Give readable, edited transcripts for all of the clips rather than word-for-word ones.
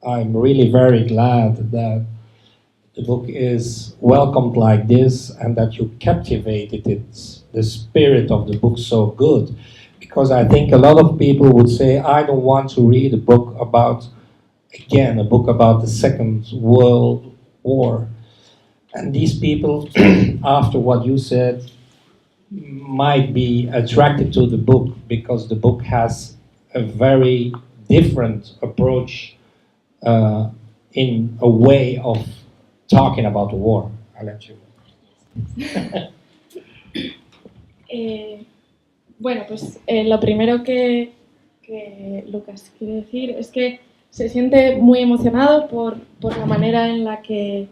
I'm really very glad that the book is welcomed like this and that you captivated it, the spirit of the book so good. Because I think a lot of people would say, I don't want to read a book about, again, a book about the Second World War. And these people, after what you said, might be attracted to the book because the book has a very different approach in a way of talking about the war. I'll let you. Bueno, pues lo primero que Lucas quiere decir es que se siente muy emocionado por la manera en la que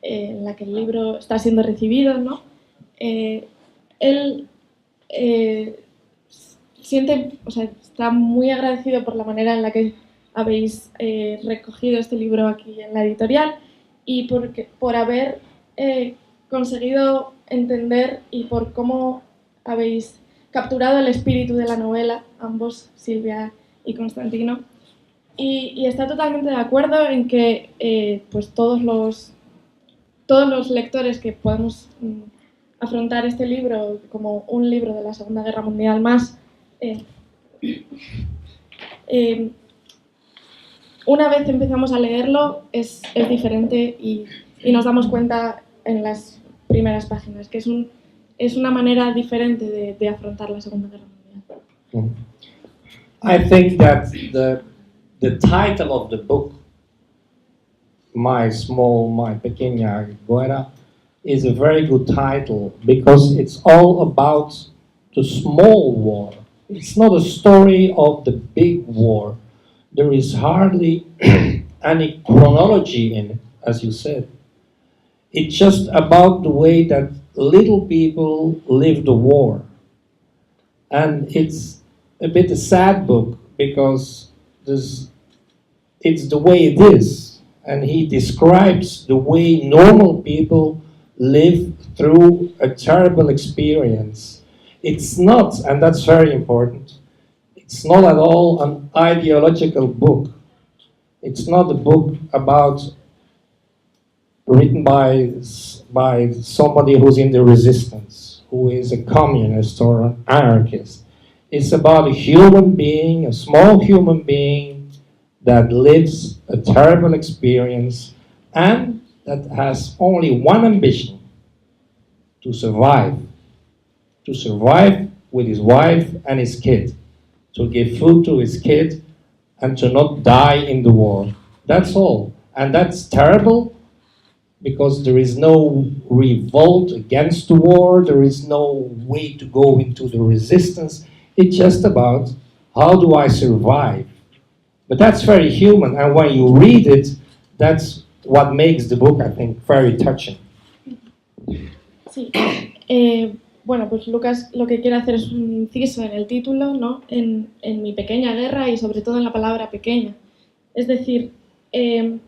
el libro está siendo recibido, ¿no? Él siente, o sea, está muy agradecido por la manera en la que habéis recogido este libro aquí en la editorial y por haber conseguido entender y por cómo habéis capturado el espíritu de la novela, ambos, Silvia y Constantino, y está totalmente de acuerdo en que pues todos los lectores que podemos afrontar este libro como un libro de la Segunda Guerra Mundial más, una vez empezamos a leerlo es diferente y nos damos cuenta en las primeras páginas que es una manera diferente de afrontar la Segunda Guerra Mundial. I think that the title of the book, My Pequeña Guerra, is a very good title because it's all about the small war. It's not a story of the big war. There is hardly any chronology in it, as you said. It's just about the way that little people live the war. And it's a bit a sad book because it's the way it is. And he describes the way normal people live through a terrible experience. It's not, and that's very important, it's not at all an ideological book. It's not a book written by somebody who's in the resistance, who is a communist or an anarchist. It's about a human being, a small human being that lives a terrible experience and that has only one ambition: to survive. To survive with his wife and his kid, to give food to his kid and to not die in the war. That's all. And that's terrible because there is no revolt against the war, there is no way to go into the resistance. It's just about how do I survive. But that's very human, and when you read it, that's what makes the book, I think, very touching. Sí. Bueno, pues Lucas lo que quiere hacer es un inciso en el título, ¿no? En mi pequeña guerra y sobre todo en la palabra pequeña. Es decir, el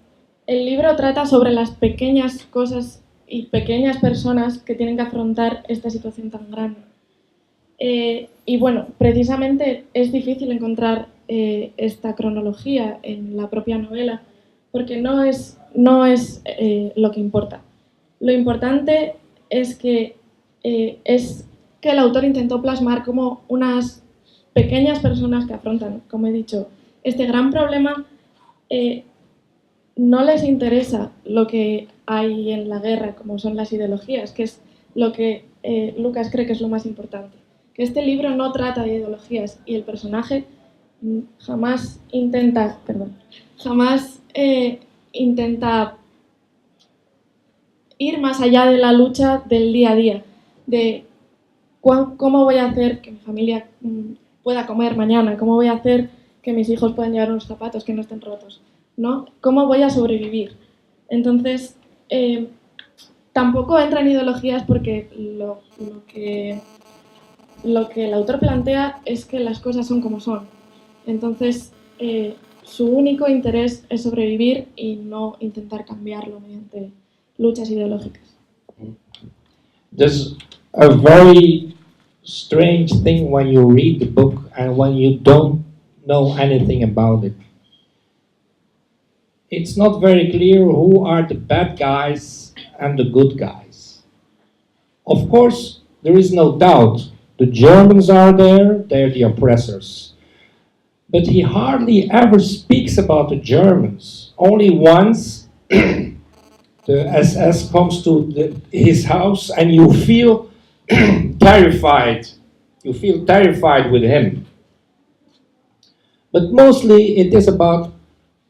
libro trata sobre las pequeñas cosas y pequeñas personas que tienen que afrontar esta situación tan grande. Y bueno, precisamente es difícil encontrar esta cronología en la propia novela porque no es lo que importa. Lo importante es que el autor intentó plasmar como unas pequeñas personas que afrontan, como he dicho, este gran problema. No les interesa lo que hay en la guerra, como son las ideologías, que es lo que Lucas cree que es lo más importante. Que este libro no trata de ideologías y el personaje jamás intenta ir más allá de la lucha del día a día, de cómo voy a hacer que mi familia pueda comer mañana, cómo voy a hacer que mis hijos puedan llevar unos zapatos que no estén rotos, ¿no? ¿Cómo voy a sobrevivir? Entonces, tampoco entra en ideologías porque lo que el autor plantea es que las cosas son como son. Entonces, su único interés es sobrevivir y no intentar cambiarlo mediante luchas ideológicas. There's a very strange thing when you read the book and when you don't know anything about it. it's not very clear who are the bad guys and the good guys. Of course, there is no doubt the Germans are there, they're the oppressors. But he hardly ever speaks about the Germans. Only once the SS comes to his house and you feel terrified. You feel terrified with him. But mostly it is about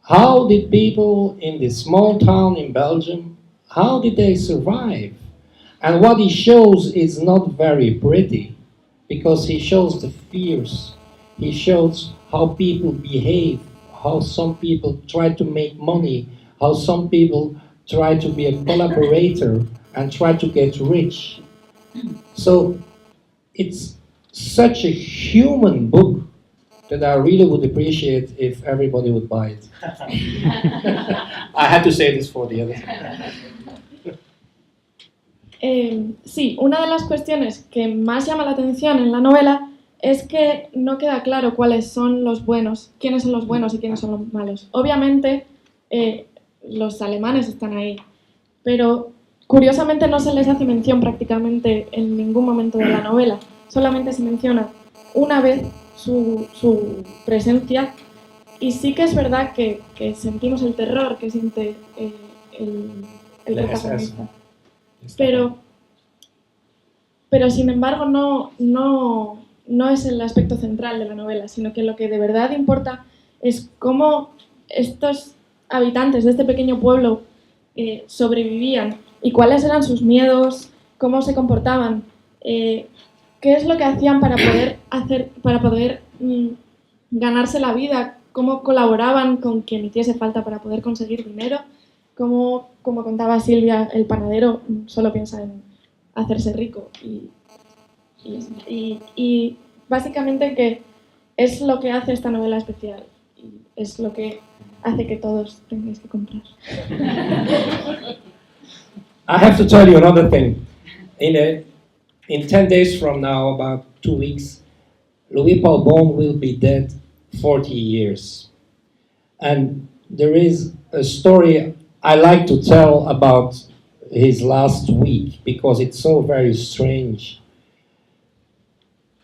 how did people in this small town in Belgium, how did they survive? And what he shows is not very pretty, because he shows the fears. He shows how people behave, how some people try to make money, how some people try to be a collaborator and try to get rich. So it's such a human book that I really would appreciate if everybody would buy it. I had to say this for the others. Sí, una de las cuestiones que más llama la atención en la novela es que no queda claro cuáles son los buenos, quiénes son los buenos y quiénes son los malos. Obviamente, los alemanes están ahí, pero curiosamente no se les hace mención prácticamente en ningún momento de la novela. Solamente se menciona una vez su presencia, y sí que es verdad que sentimos el terror que siente el protagonista. Pero sin embargo no es el aspecto central de la novela, sino que lo que de verdad importa es cómo estos habitantes de este pequeño pueblo sobrevivían y cuáles eran sus miedos, cómo se comportaban, qué es lo que hacían para poder ganarse la vida, cómo colaboraban con quien hiciese falta para poder conseguir dinero, como contaba Silvia, el panadero solo piensa en hacerse rico y básicamente que es lo que hace esta novela especial y es lo que hace que todos tengáis que comprar. I have to tell you another thing. In 10 days from now, about 2 weeks, Louis Paul Bon will be dead 40 years. And there is a story I like to tell about his last week because it's so very strange.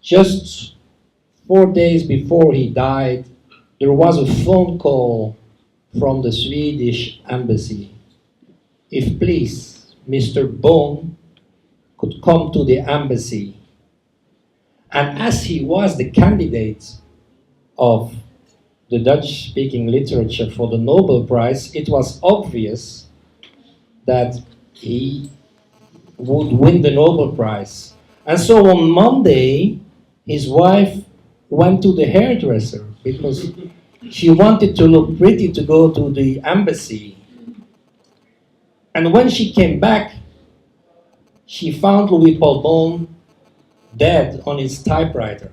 Just 4 days before he died, there was a phone call from the Swedish embassy. If please, Mr. Bohm could come to the embassy. And as he was the candidate of the Dutch-speaking literature for the Nobel Prize, it was obvious that he would win the Nobel Prize. And so on Monday, his wife went to the hairdresser because she wanted to look pretty to go to the embassy. And when she came back, she found Louis Paul Bon dead on his typewriter.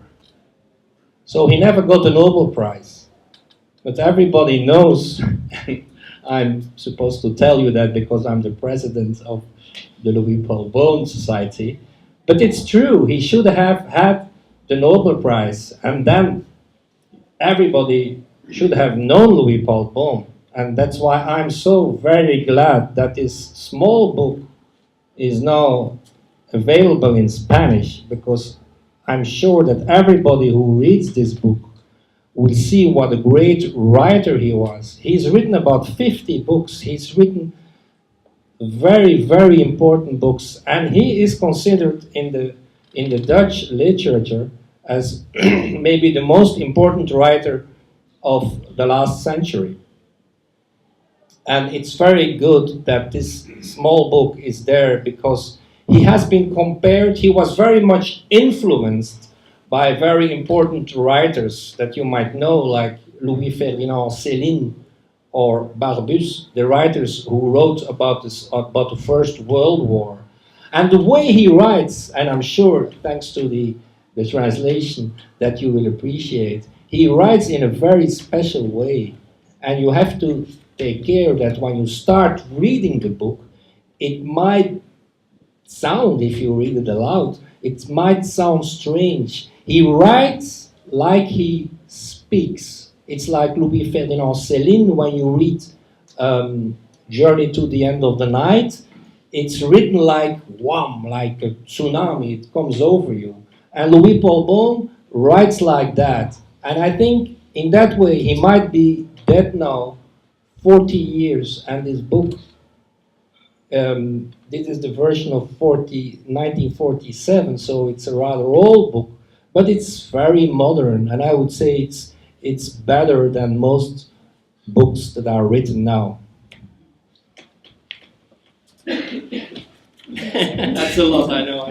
So he never got the Nobel Prize. But everybody knows, I'm supposed to tell you that because I'm the president of the Louis Paul Bon Society, but it's true, he should have had the Nobel Prize, and then everybody should have known Louis Paul Bon, and that's why I'm so very glad that this small book is now available in Spanish, because I'm sure that everybody who reads this book will see what a great writer he was. He's written about 50 books. He's written very, very important books, and he is considered in the Dutch literature as maybe the most important writer of the last century. And it's very good that this small book is there because he has been compared, he was very much influenced by very important writers that you might know, like Louis-Ferdinand Céline or Barbus, the writers who wrote about the First World War. And the way he writes, and I'm sure, thanks to the translation that you will appreciate, he writes in a very special way. And you have to take care that when you start reading the book, it might sound, if you read it aloud, it might sound strange. He writes like he speaks. It's like Louis-Ferdinand Céline when you read Journey to the End of the Night, it's written like wham, like a tsunami, it comes over you. And Louis Paul Bohm writes like that. And I think in that way he might be dead now 40 years, and his book, this is the version of 1947, so it's a rather old book, but it's very modern, and I would say it's better than most books that are written now. That's a lot, I know.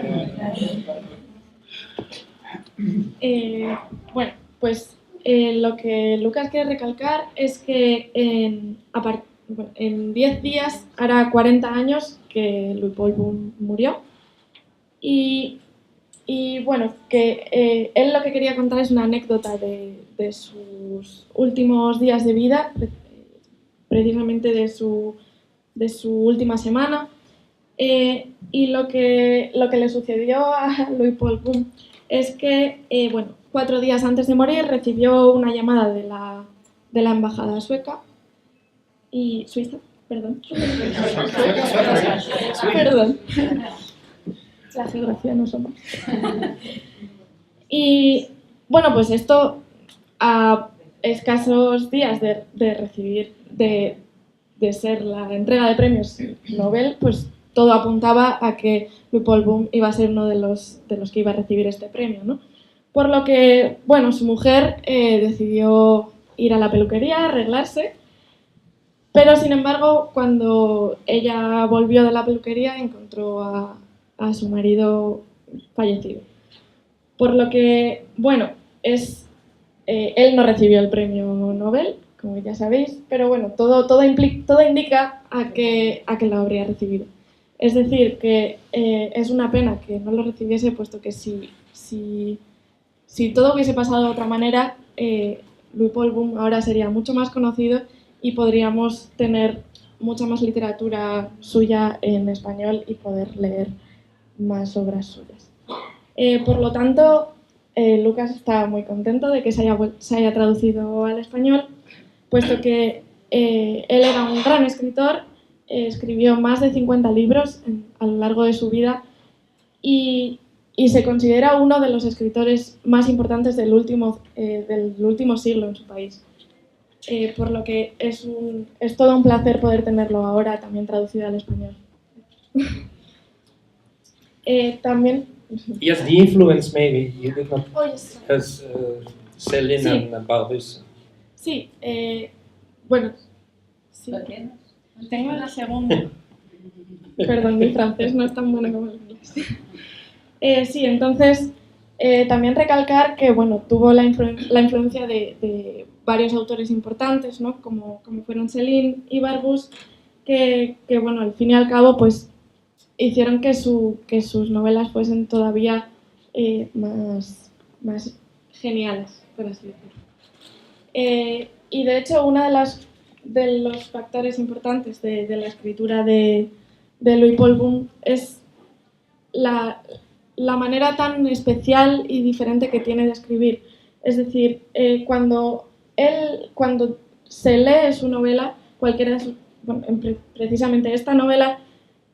Bueno, pues lo que Lucas quiere recalcar es que en 10 días hará 40 años que Louis Paul Bohm murió. Y bueno, que él lo que quería contar es una anécdota de sus últimos días de vida, precisamente de su última semana. Y lo que le sucedió a Louis Paul Bohm es que, bueno, 4 días antes de morir recibió una llamada de la embajada sueca y suiza, perdón. Perdón. La geografía no somos. Y bueno, pues esto a escasos días de recibir, de ser la entrega de premios Nobel, pues todo apuntaba a que Louis Paul Bohm iba a ser uno de los que iba a recibir este premio, ¿no? Por lo que, bueno, su mujer decidió ir a la peluquería, arreglarse, pero sin embargo, cuando ella volvió de la peluquería, encontró a su marido fallecido. Por lo que, bueno, él no recibió el premio Nobel, como ya sabéis, pero bueno, todo indica a que lo habría recibido. Es decir, que es una pena que no lo recibiese, puesto que si todo hubiese pasado de otra manera, Louis Paul Bohm ahora sería mucho más conocido y podríamos tener mucha más literatura suya en español y poder leer más obras suyas. Por lo tanto, Lucas está muy contento de que se haya traducido al español, puesto que él era un gran escritor, escribió más de 50 libros a lo largo de su vida y se considera uno de los escritores más importantes del último siglo en su país. Por lo que es todo un placer poder tenerlo ahora también traducido al español. También... Yes, the influence maybe, you did not, Oh, yes. as Céline Sí. and Barbus. Sí, bueno, sí. Tengo la segunda. Perdón, mi francés no es tan bueno como el inglés. Sí, entonces, también recalcar que, bueno, tuvo la influencia de varios autores importantes, ¿no? Como fueron Céline y Barbus, que, bueno, al fin y al cabo, pues, hicieron que sus novelas fuesen todavía más geniales, por así decirlo. Y de hecho, uno de los factores importantes de la escritura de Louis Paul Bohm es la manera tan especial y diferente que tiene de escribir. Es decir, cuando se lee su novela, cualquiera de precisamente esta novela,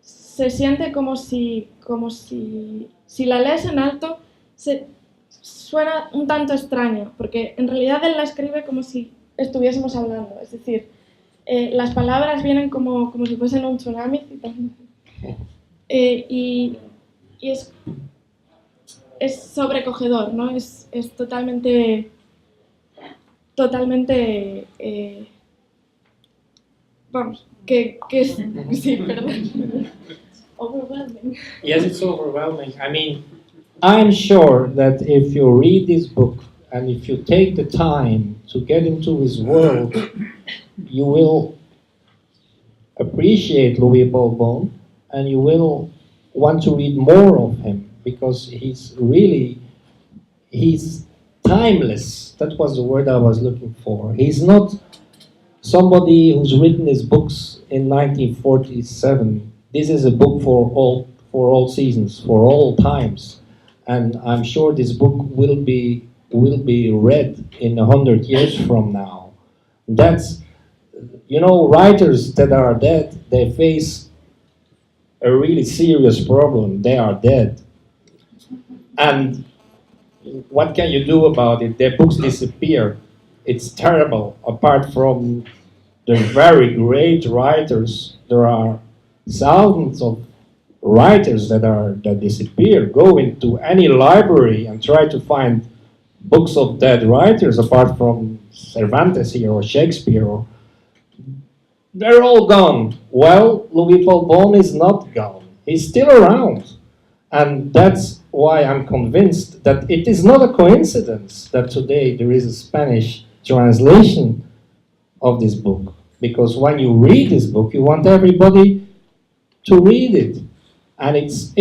se siente como si la lees en alto, suena un tanto extraño, porque en realidad él la escribe como si estuviésemos hablando, es decir, las palabras vienen como si fuesen un tsunami, y es sobrecogedor, ¿no? Es totalmente vamos, que es, sí, perdón, overwhelming. Yes, it's overwhelming. I mean, I'm sure that if you read this book and if you take the time to get into his world, you will appreciate Louis Paul Bohm and you will want to read more of him because he's timeless. That was the word I was looking for. He's not somebody who's written his books in 1947. This is a book for all seasons, for all times, and I'm sure this book will be read in 100 years from now. That's you know, writers that are dead, they face a really serious problem. They are dead. And what can you do about it? Their books disappear. It's terrible. Apart from the very great writers, there are thousands of writers that disappear. Go into any library and try to find books of dead writers apart from Cervantes here or Shakespeare. They're all gone. Well, Louis Paul Bon is not gone. He's still around. And that's why I'm convinced that it is not a coincidence that today there is a Spanish translation of this book. Because when you read this book, you want everybody to read it. And it's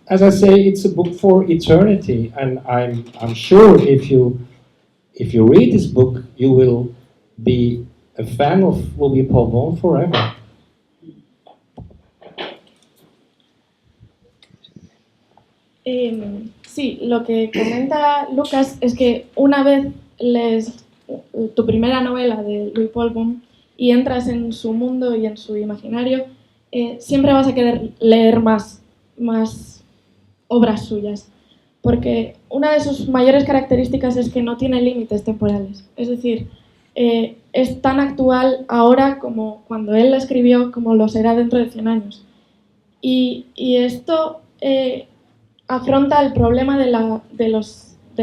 as I say, it's a book for eternity. And I'm sure if you read this book, you will be a fan of Louis Paul Bon forever. Sí, lo que comenta Lucas es que una vez lees tu primera novela de Louis Paul Bon y entras en su mundo y en su imaginario, siempre vas a querer leer más obras suyas, porque una de sus mayores características es que no tiene límites temporales, es decir, es tan actual ahora como cuando él la escribió, como lo será dentro de 100 años. Y esto afronta el problema de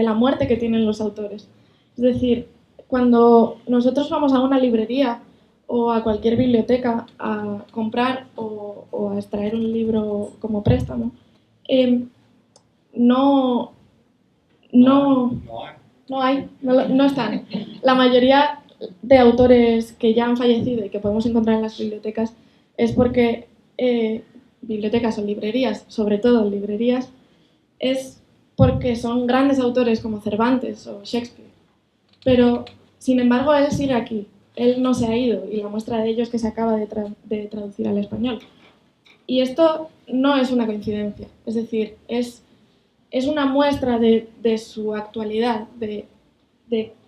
la muerte que tienen los autores. Es decir, cuando nosotros vamos a una librería o a cualquier biblioteca a comprar o a extraer un libro como préstamo, no están. La mayoría de autores que ya han fallecido y que podemos encontrar en las bibliotecas es porque bibliotecas o librerías, sobre todo librerías, es porque son grandes autores como Cervantes o Shakespeare. Pero, sin embargo, él sigue aquí. Él no se ha ido y la muestra de ello es que se acaba de traducir al español. Y esto no es una coincidencia. Es decir, es una muestra de su actualidad, de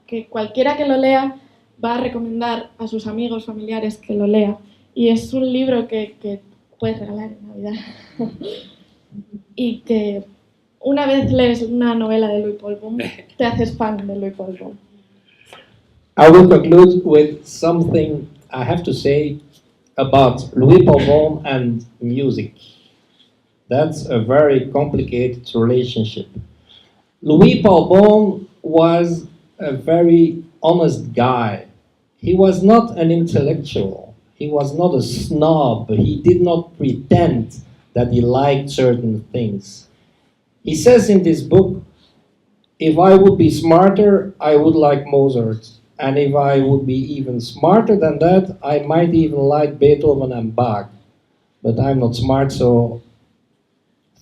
que cualquiera que lo lea va a recomendar a sus amigos, familiares que lo lea. Y es un libro que puedes regalar en Navidad. Y que una vez lees una novela de Louis Paul Bon, te haces fan de Louis Paul Bon. I will conclude with something I have to say about Louis Paul Bon and music. That's a very complicated relationship. Louis Paul Bon was a very honest guy. He was not an intellectual. He was not a snob. He did not pretend that he liked certain things. He says in this book, if I would be smarter, I would like Mozart. And if I would be even smarter than that, I might even like Beethoven and Bach. But I'm not smart, so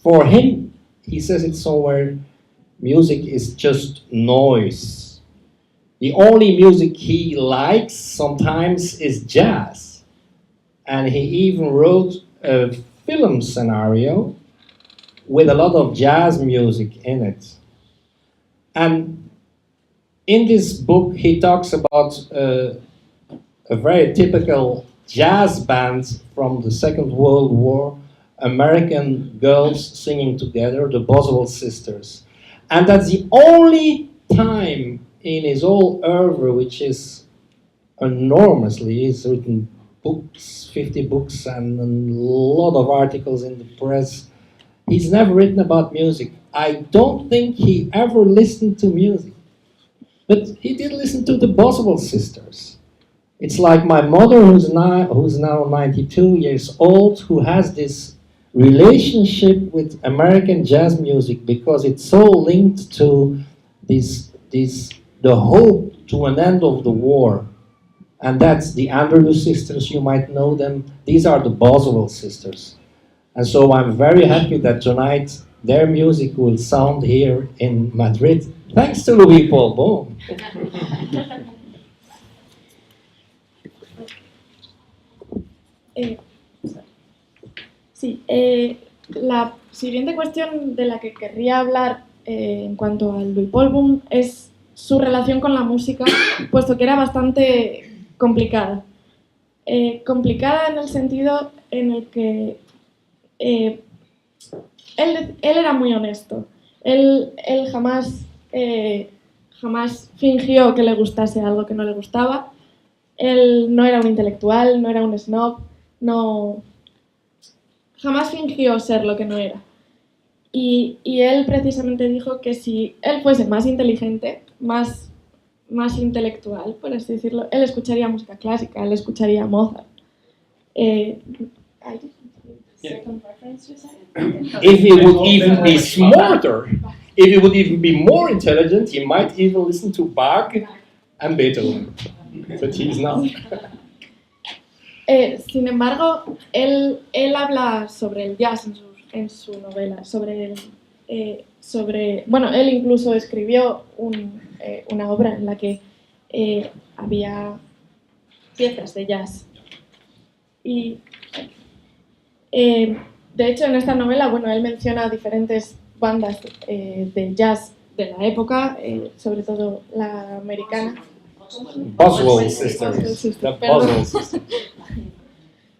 for him, he says it somewhere, music is just noise. The only music he likes sometimes is jazz. And he even wrote a film scenario with a lot of jazz music in it. And in this book, he talks about a very typical jazz band from the Second World War, American girls singing together, the Boswell Sisters. And that's the only time in his whole oeuvre, which is enormously, he's written books, 50 books and a lot of articles in the press. He's never written about music. I don't think he ever listened to music. But he did listen to the Boswell Sisters. It's like my mother, who's now 92 years old, who has this relationship with American jazz music because it's so linked to the hope to an end of the war. And that's the Andrews Sisters, you might know them. These are the Boswell Sisters. And so I'm very happy that tonight their music will sound here in Madrid, thanks to Louis Paul Bon. Sí, la siguiente cuestión de la que querría hablar en cuanto a Louis Paul Bon es su relación con la música, puesto que era bastante complicada. complicada en el sentido en el que él era muy honesto. Él jamás fingió que le gustase algo que no le gustaba. Él no era un intelectual, no era un snob, jamás fingió ser lo que no era. Y él precisamente dijo que si él fuese más inteligente, más intelectual, por así decirlo, él escucharía música clásica, él escucharía Mozart. If he would even be smarter, if he would even be more intelligent, he might even listen to Bach and Beethoven. But he's not. Sin embargo, él habla sobre el jazz en su novela, bueno, él incluso escribió una obra en la que había piezas de jazz. Y de hecho, en esta novela, bueno, él menciona diferentes bandas de jazz de la época, sobre todo la americana. Boswell Sisters. The Boswell Sisters.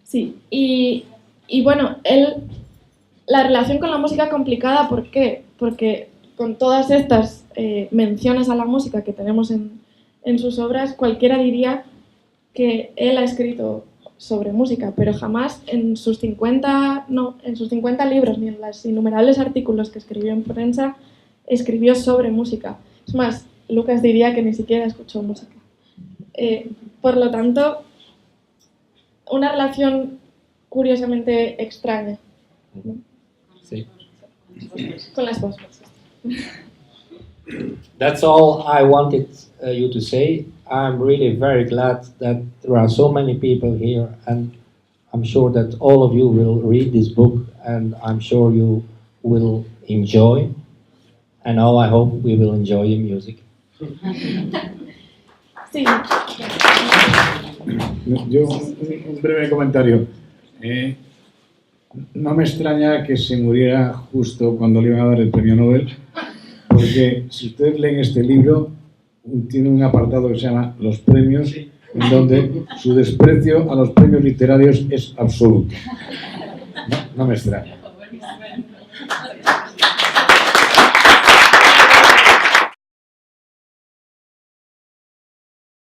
Sí, y bueno, la relación con la música complicada, ¿por qué? Porque con todas estas menciones a la música que tenemos en sus obras, cualquiera diría que él ha escrito sobre música, pero jamás en sus 50 libros ni en los innumerables artículos que escribió en prensa escribió sobre música. Es más, Lucas diría que ni siquiera escuchó música. Por lo tanto, una relación curiosamente extraña, ¿no? Sí. Con las voces. That's all I wanted you to say. I'm really very glad that there are so many people here, and I'm sure that all of you will read this book, and I'm sure you will enjoy. And now I hope we will enjoy your music. Sí. Yo, un breve comentario. No me extraña que se muriera justo cuando le iban a dar el premio Nobel, porque si ustedes leen este libro, tiene un apartado que se llama Los premios, en donde su desprecio a los premios literarios es absoluto. No me extraña.